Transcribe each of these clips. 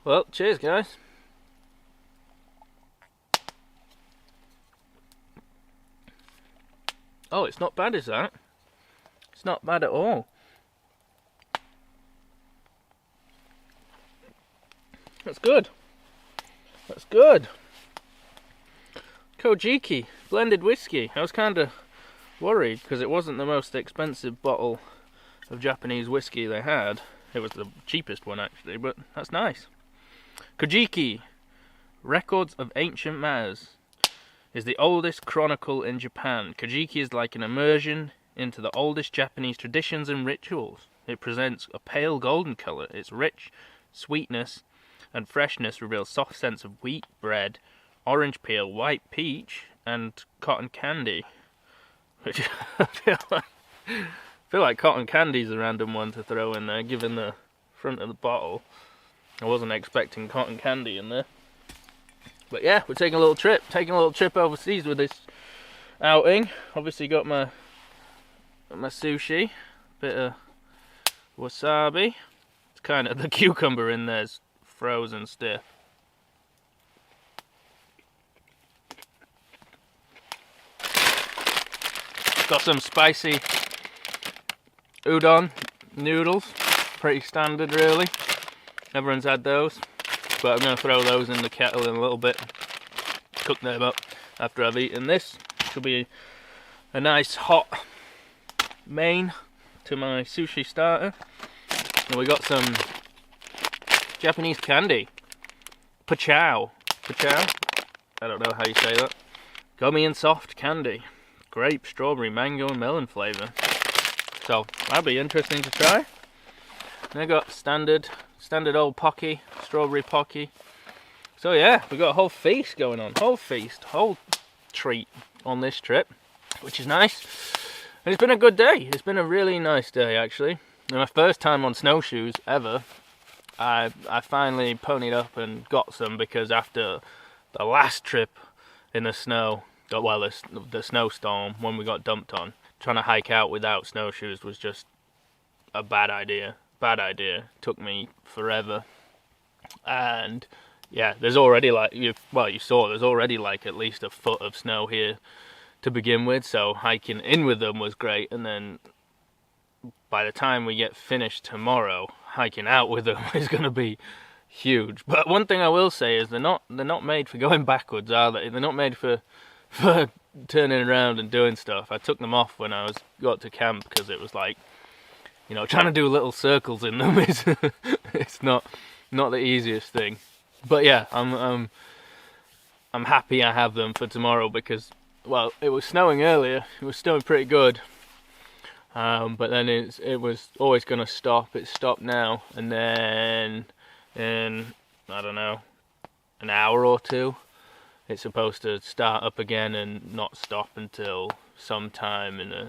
Well, cheers guys. Oh, it's not bad, is that? It's not bad at all. That's good. That's good. Kojiki, blended whiskey. I was kind of worried because it wasn't the most expensive bottle of Japanese whiskey they had. It was the cheapest one actually, but that's nice. Kojiki, Records of Ancient Matters, is the oldest chronicle in Japan. Kojiki is like an immersion into the oldest Japanese traditions and rituals. It presents a pale golden colour. Its rich sweetness and freshness reveals soft scents of wheat bread, orange peel, white peach, and cotton candy. Which I feel like cotton candy's a random one to throw in there, given the front of the bottle. I wasn't expecting cotton candy in there. But yeah, we're taking a little trip overseas with this outing. Obviously got my sushi, bit of wasabi. It's kind of, the cucumber in there's frozen stiff. Got some spicy udon noodles, pretty standard really. Everyone's had those, but I'm going to throw those in the kettle in a little bit, cook them up after I've eaten this. Should be a nice hot main to my sushi starter. And we got some Japanese candy, pachow, I don't know how you say that. Gummy and soft candy, grape, strawberry, mango and melon flavour. So that'll be interesting to try. And I got standard old Pocky, strawberry Pocky. So yeah, we got a whole feast going on, whole treat on this trip, which is nice. And it's been a good day. It's been a really nice day actually. And my first time on snowshoes ever. I finally ponied up and got some, because after the last trip in the snow, well, the snowstorm when we got dumped on, trying to hike out without snowshoes was just a bad idea. Took me forever. And yeah, there's already like, you saw there's already like at least a foot of snow here to begin with, so hiking in with them was great. And then by the time we get finished tomorrow, hiking out with them is going to be huge. But one thing I will say is they're not made for going backwards, are they? They're not made for turning around and doing stuff. I took them off when I got to camp because it was like, you know, trying to do little circles in them is it's not the easiest thing. But yeah, I'm happy I have them for tomorrow because, well, it was snowing earlier. It was snowing pretty good. But then it was always going to stop. It stopped now, and then in, I don't know, an hour or two, it's supposed to start up again and not stop until sometime in the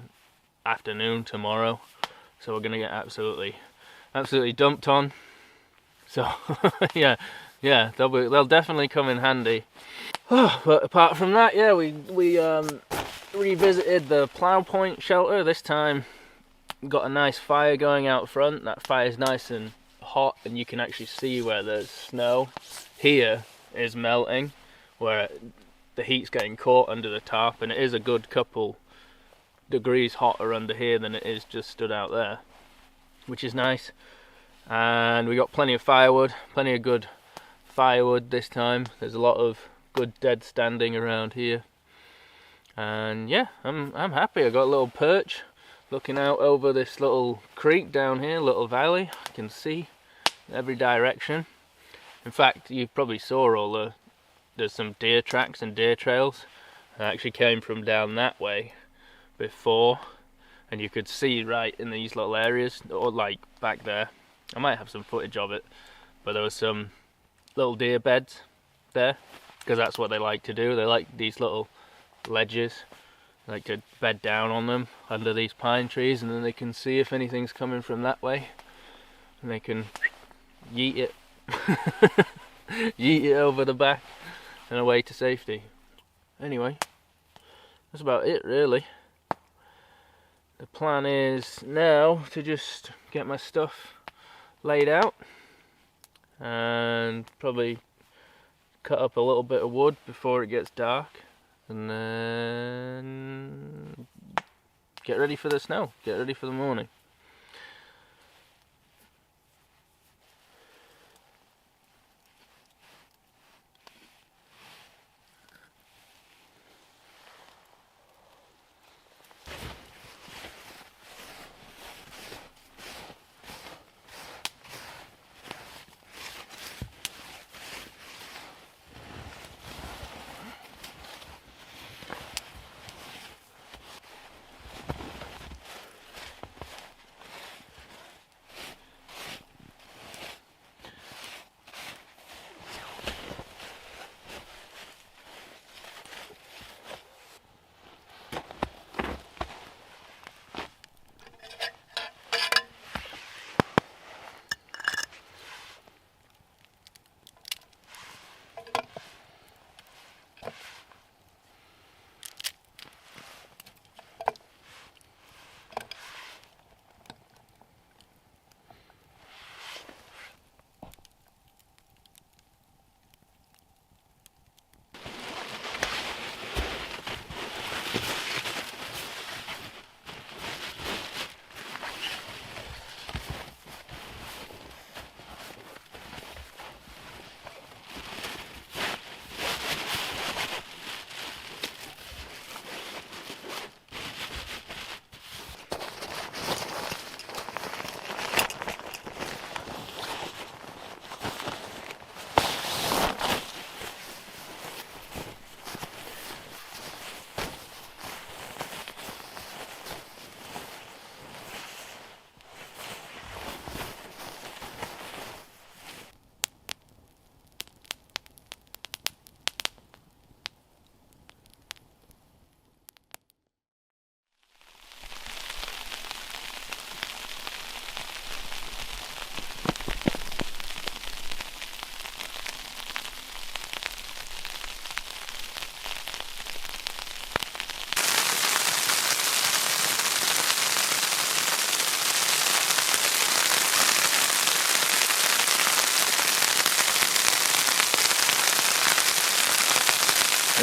afternoon tomorrow. So we're going to get absolutely dumped on. So yeah, they'll definitely come in handy. But apart from that, yeah, we revisited the Plough Point shelter. This time got a nice fire going out front. That fire is nice and hot, and you can actually see where there's snow. Here is melting, where the heat's getting caught under the tarp, and it is a good couple degrees hotter under here than it is just stood out there, which is nice. And we got plenty of firewood, plenty of good firewood this time. There's a lot of good dead standing around here, and yeah, I'm happy. I got a little perch looking out over this little creek down here, little valley. I can see every direction. In fact, you probably saw there's some deer tracks and deer trails. I actually came from down that way before, and you could see right in these little areas, or like back there. I might have some footage of it, but there was some little deer beds there, because that's what they like to do. They like these little ledges, they like to bed down on them under these pine trees, and then they can see if anything's coming from that way, and they can yeet it yeet it over the back and away to safety. Anyway, that's about it really. The plan is now to just get my stuff laid out and probably cut up a little bit of wood before it gets dark, and then get ready for the snow, get ready for the morning.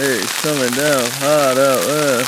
It's coming down hard out there.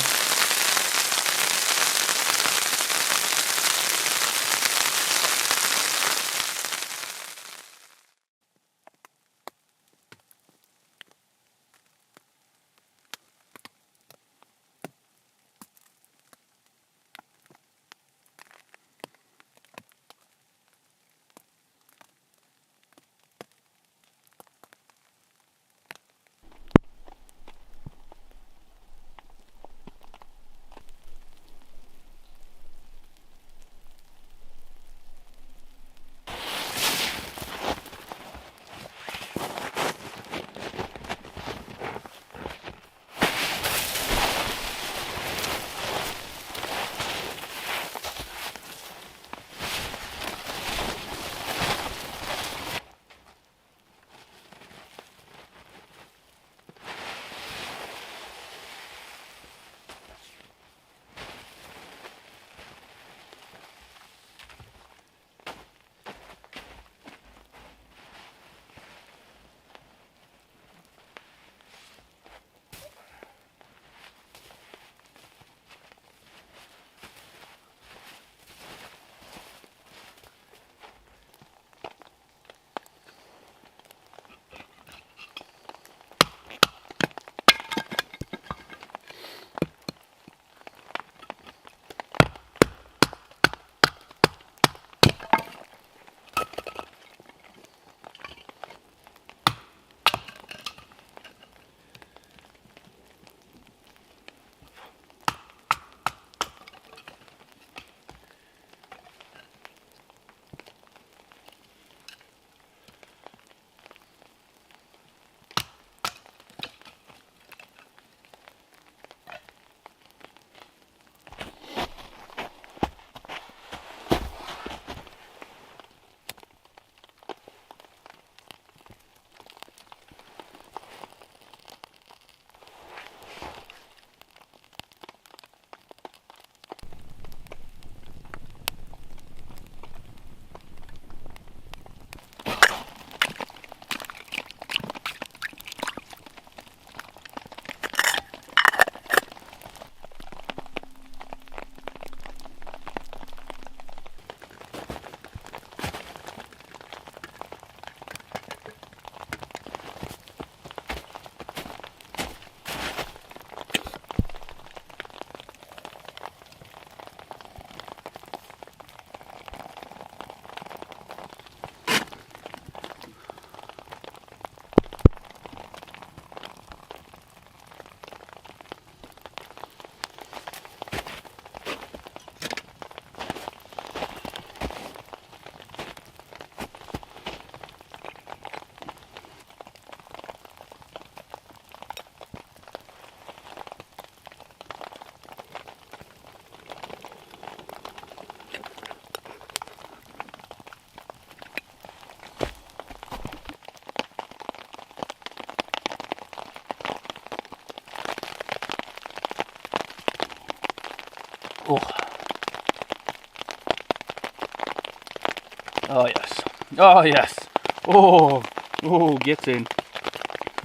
Oh yes. Oh yes. Oh, oh, get in.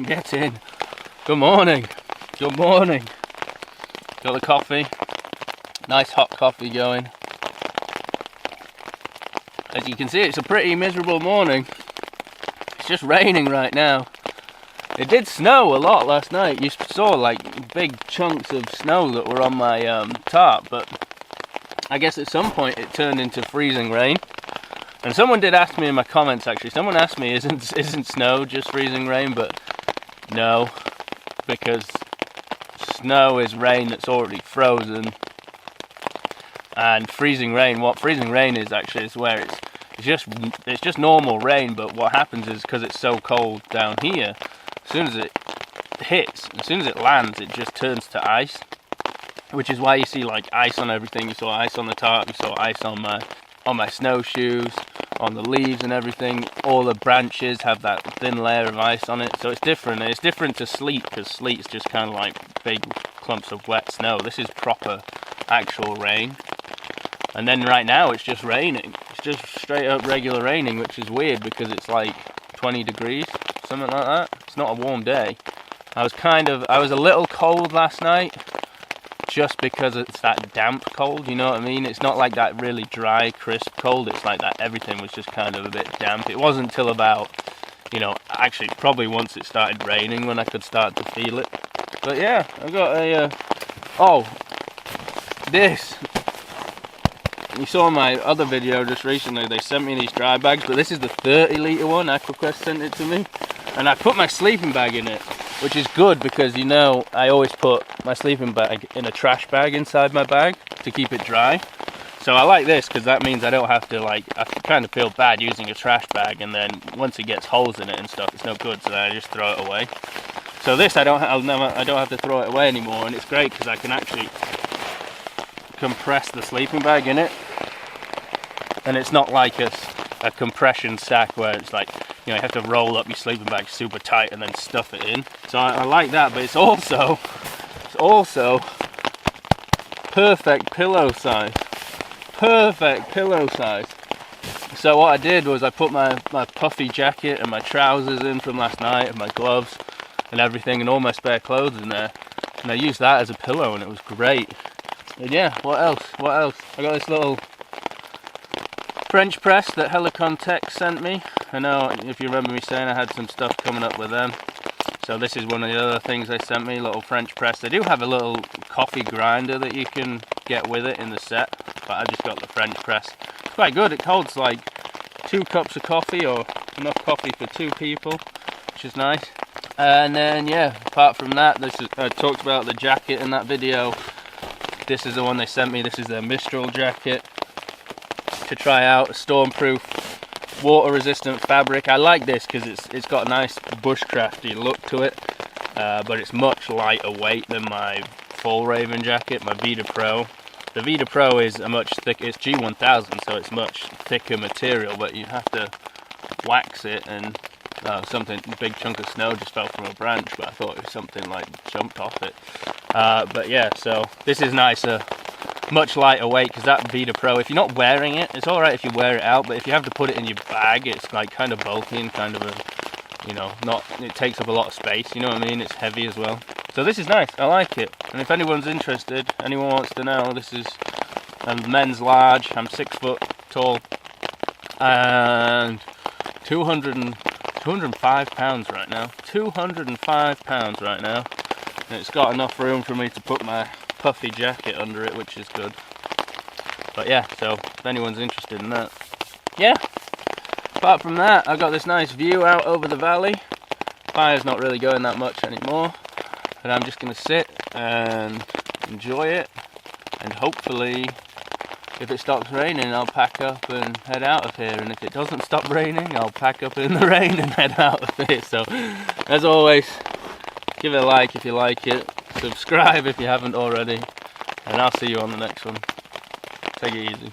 Get in. Good morning. Good morning. Got the coffee. Nice hot coffee going. As you can see, it's a pretty miserable morning. It's just raining right now. It did snow a lot last night. You saw like big chunks of snow that were on my tarp, but I guess at some point it turned into freezing rain. And someone did ask me in my comments, actually, someone asked me, isn't snow just freezing rain? But no, because snow is rain that's already frozen. And freezing rain, what freezing rain is actually is where it's just normal rain, but what happens is because it's so cold down here, as soon as it hits, as soon as it lands, it just turns to ice, which is why you see like ice on everything. You saw ice on the tarp, you saw ice on my snowshoes, on the leaves and everything. All the branches have that thin layer of ice on it, so it's different. And it's different to sleet, because sleet's just kind of like big clumps of wet snow. This is proper actual rain. And then right now it's just raining. It's just straight up regular raining, which is weird because it's like 20 degrees, something like that. It's not a warm day. I was a little cold last night, just because it's that damp cold, you know what I mean? It's not like that really dry, crisp cold. It's like that everything was just kind of a bit damp. It wasn't until about, you know, actually probably once it started raining when I could start to feel it. But yeah, I got a, this. You saw my other video just recently, they sent me these dry bags, but this is the 30 litre one. AquaQuest sent it to me. And I put my sleeping bag in it, which is good because, you know, I always put my sleeping bag in a trash bag inside my bag to keep it dry. So I like this because that means I don't have to, like, I kind of feel bad using a trash bag, and then once it gets holes in it and stuff, it's no good, so then I just throw it away. So this I don't have to throw it away anymore, and it's great because I can actually compress the sleeping bag in it, and it's not like a compression sack where it's like, you know, you have to roll up your sleeping bag super tight and then stuff it in. So I like that, but it's also perfect pillow size. Perfect pillow size. So what I did was I put my puffy jacket and my trousers in from last night and my gloves and everything and all my spare clothes in there, and I used that as a pillow, and it was great. And yeah, what else? I got this little French press that Helicon Tech sent me. I know, if you remember me saying I had some stuff coming up with them. So this is one of the other things they sent me, little French press. They do have a little coffee grinder that you can get with it in the set, but I just got the French press. It's quite good. It holds like 2 cups of coffee, or enough coffee for 2 people, which is nice. And then yeah, apart from that, I talked about the jacket in that video. This is the one they sent me. This is their Mistral jacket to try out, a stormproof, water-resistant fabric. I like this because it's got a nice bushcrafty look to it, but it's much lighter weight than my full Raven jacket, my Vita Pro. The Vita Pro is a much thicker, it's G1000, so it's much thicker material, but you have to wax it, and big chunk of snow just fell from a branch, but I thought it was something like jumped off it. But yeah, so this is nicer, much lighter weight, because that Vita Pro, if you're not wearing it, it's alright if you wear it out, but if you have to put it in your bag, it's like kind of bulky and kind of a, you know, it takes up a lot of space, you know what I mean? It's heavy as well. So this is nice, I like it. And if anyone's interested, anyone wants to know, this is a men's large. I'm 6 foot tall and 205 pounds right now. 205 pounds right now. And it's got enough room for me to put my puffy jacket under it, which is good. But yeah, so if anyone's interested in that. Yeah, apart from that, I've got this nice view out over the valley. Fire's not really going that much anymore, but I'm just going to sit and enjoy it, and hopefully if it stops raining I'll pack up and head out of here, and if it doesn't stop raining I'll pack up in the rain and head out of here. So as always, give it a like if you like it, subscribe if you haven't already, and I'll see you on the next one. Take it easy.